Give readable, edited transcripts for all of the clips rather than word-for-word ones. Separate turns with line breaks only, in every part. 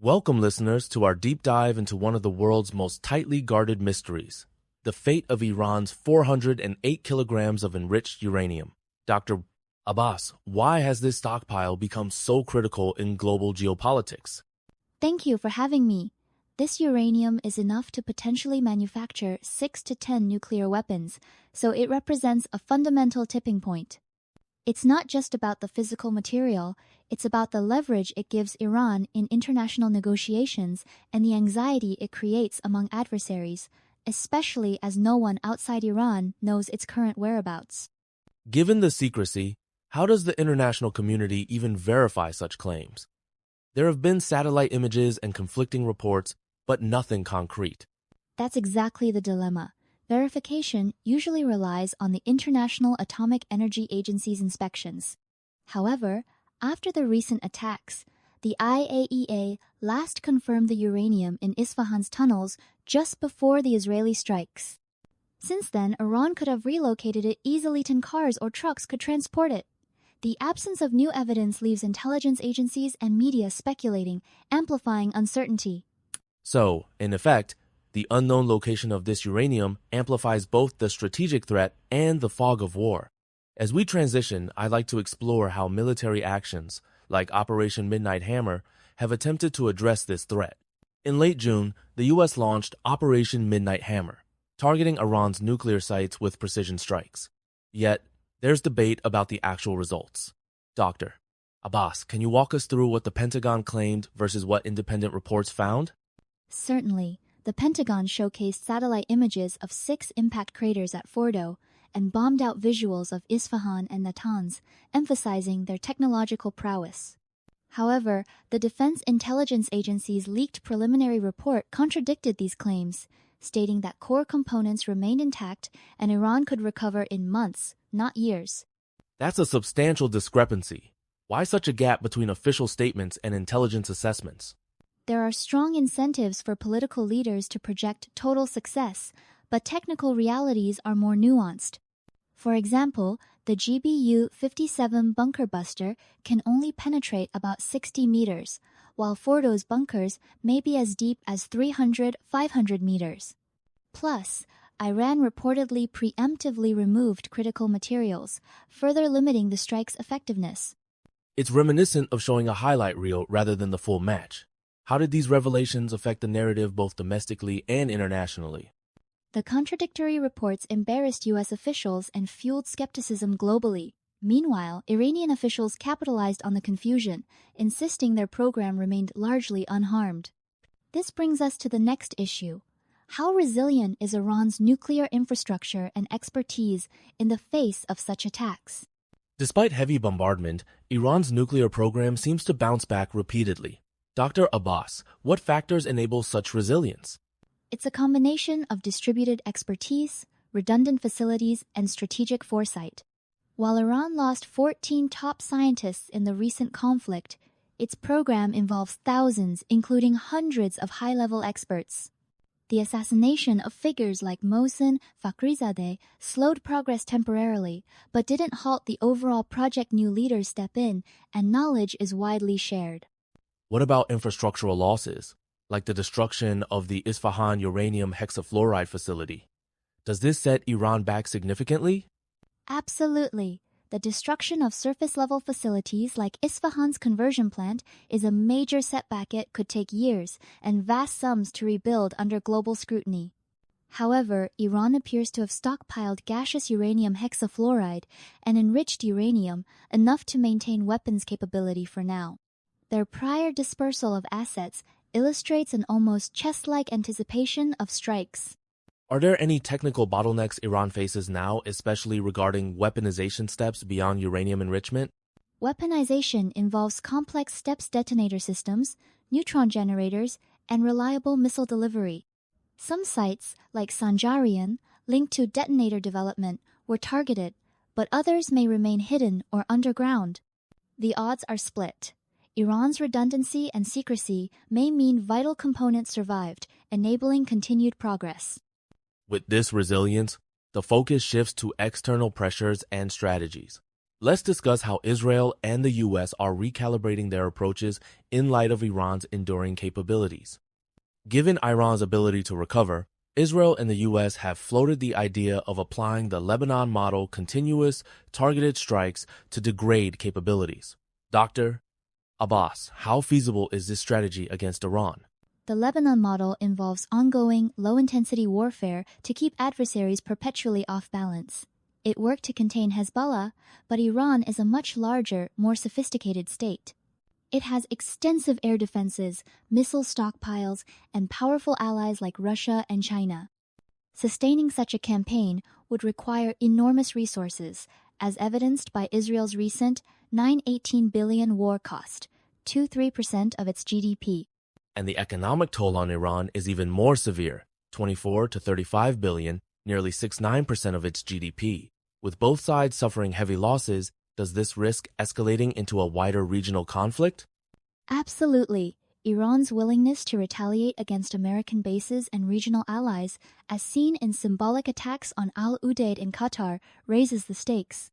Welcome, listeners, to our deep dive into one of the world's most tightly guarded mysteries, the fate of Iran's 408 kilograms of enriched uranium. Dr. Abbas, why has this stockpile become so critical in global geopolitics?
Thank you for having me. This uranium is enough to potentially manufacture 6 to 10 nuclear weapons, so it represents a fundamental tipping point. It's not just about the physical material, it's about the leverage it gives Iran in international negotiations and the anxiety it creates among adversaries, especially as no one outside Iran knows its current whereabouts.
Given the secrecy, how does the international community even verify such claims? There have been satellite images and conflicting reports, but nothing concrete.
That's exactly the dilemma. Verification usually relies on the International Atomic Energy Agency's inspections. However, after the recent attacks, the IAEA last confirmed the uranium in Isfahan's tunnels just before the Israeli strikes. Since then, Iran could have relocated it easily, 10 cars or trucks could transport it. The absence of new evidence leaves intelligence agencies and media speculating, amplifying uncertainty.
So, in effect, the unknown location of this uranium amplifies both the strategic threat and the fog of war. As we transition, I'd like to explore how military actions, like Operation Midnight Hammer, have attempted to address this threat. In late June, the U.S. launched Operation Midnight Hammer, targeting Iran's nuclear sites with precision strikes. Yet, there's debate about the actual results. Dr. Abbas, can you walk us through what the Pentagon claimed versus what independent reports found?
Certainly. The Pentagon showcased satellite images of 6 impact craters at Fordo and bombed-out visuals of Isfahan and Natanz, emphasizing their technological prowess. However, the Defense Intelligence Agency's leaked preliminary report contradicted these claims, stating that core components remained intact and Iran could recover in months, not years.
That's a substantial discrepancy. Why such a gap between official statements and intelligence assessments?
There are strong incentives for political leaders to project total success, but technical realities are more nuanced. For example, the GBU-57 bunker buster can only penetrate about 60 meters, while Fordo's bunkers may be as deep as 300-500 meters. Plus, Iran reportedly preemptively removed critical materials, further limiting the strike's effectiveness.
It's reminiscent of showing a highlight reel rather than the full match. How did these revelations affect the narrative both domestically and internationally?
The contradictory reports embarrassed U.S. officials and fueled skepticism globally. Meanwhile, Iranian officials capitalized on the confusion, insisting their program remained largely unharmed. This brings us to the next issue. How resilient is Iran's nuclear infrastructure and expertise in the face of such attacks?
Despite heavy bombardment, Iran's nuclear program seems to bounce back repeatedly. Dr. Abbas, what factors enable such resilience?
It's a combination of distributed expertise, redundant facilities, and strategic foresight. While Iran lost 14 top scientists in the recent conflict, its program involves thousands, including hundreds of high-level experts. The assassination of figures like Mohsen Fakhrizadeh slowed progress temporarily, but didn't halt the overall project. New leaders step in, and knowledge is widely shared.
What about infrastructural losses, like the destruction of the Isfahan uranium hexafluoride facility? Does this set Iran back significantly?
Absolutely. The destruction of surface-level facilities like Isfahan's conversion plant is a major setback. It could take years and vast sums to rebuild under global scrutiny. However, Iran appears to have stockpiled gaseous uranium hexafluoride and enriched uranium enough to maintain weapons capability for now. Their prior dispersal of assets illustrates an almost chess-like anticipation of strikes.
Are there any technical bottlenecks Iran faces now, especially regarding weaponization steps beyond uranium enrichment?
Weaponization involves complex steps detonator systems, neutron generators, and reliable missile delivery. Some sites, like Sanjarian, linked to detonator development, were targeted, but others may remain hidden or underground. The odds are split. Iran's redundancy and secrecy may mean vital components survived, enabling continued progress.
With this resilience, the focus shifts to external pressures and strategies. Let's discuss how Israel and the US are recalibrating their approaches in light of Iran's enduring capabilities. Given Iran's ability to recover, Israel and the US have floated the idea of applying the Lebanon model continuous, targeted strikes to degrade capabilities. Dr. Abbas, how feasible is this strategy against Iran?
The Lebanon model involves ongoing, low-intensity warfare to keep adversaries perpetually off balance. It worked to contain Hezbollah, but Iran is a much larger, more sophisticated state. It has extensive air defenses, missile stockpiles, and powerful allies like Russia and China. Sustaining such a campaign would require enormous resources, as evidenced by Israel's recent $918 billion war cost, 2-3% of its GDP.
And the economic toll on Iran is even more severe, 24 to 35 billion, nearly 6-9% of its GDP. With both sides suffering heavy losses, does this risk escalating into a wider regional conflict?
Absolutely. Iran's willingness to retaliate against American bases and regional allies, as seen in symbolic attacks on Al Udeid in Qatar, raises the stakes.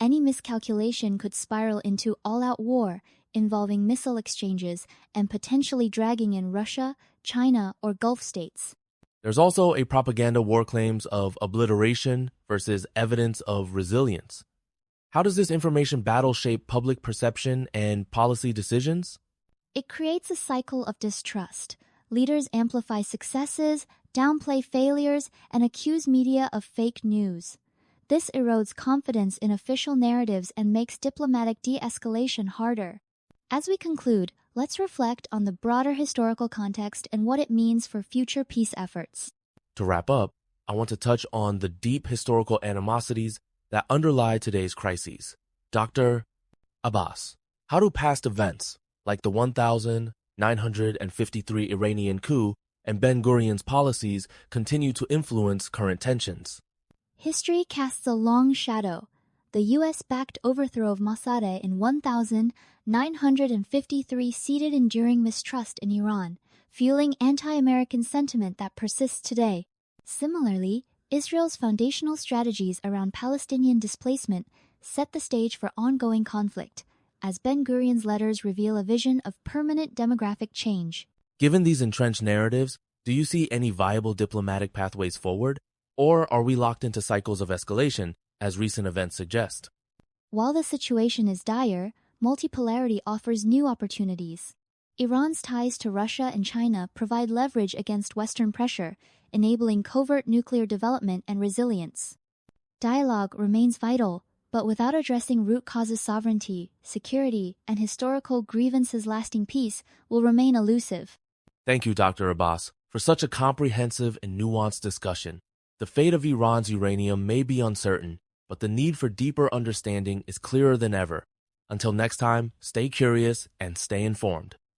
Any miscalculation could spiral into all-out war, involving missile exchanges and potentially dragging in Russia, China, or Gulf states.
There's also a propaganda war claims of obliteration versus evidence of resilience. How does this information battle shape public perception and policy decisions?
It creates a cycle of distrust. Leaders amplify successes, downplay failures, and accuse media of fake news. This erodes confidence in official narratives and makes diplomatic de-escalation harder. As we conclude, let's reflect on the broader historical context and what it means for future peace efforts.
To wrap up, I want to touch on the deep historical animosities that underlie today's crises. Dr. Abbas, how do past events, like the 1953 Iranian coup and Ben-Gurion's policies, continue to influence current tensions?
History casts a long shadow. The U.S.-backed overthrow of Mossadegh in 1953 seeded enduring mistrust in Iran, fueling anti-American sentiment that persists today. Similarly, Israel's foundational strategies around Palestinian displacement set the stage for ongoing conflict, as Ben-Gurion's letters reveal a vision of permanent demographic change.
Given these entrenched narratives, do you see any viable diplomatic pathways forward, or are we locked into cycles of escalation, as recent events suggest?
While the situation is dire, multipolarity offers new opportunities. Iran's ties to Russia and China provide leverage against Western pressure, enabling covert nuclear development and resilience. Dialogue remains vital, but without addressing root causes, sovereignty, security, and historical grievances, lasting peace will remain elusive.
Thank you, Dr. Abbas, for such a comprehensive and nuanced discussion. The fate of Iran's uranium may be uncertain, but the need for deeper understanding is clearer than ever. Until next time, stay curious and stay informed.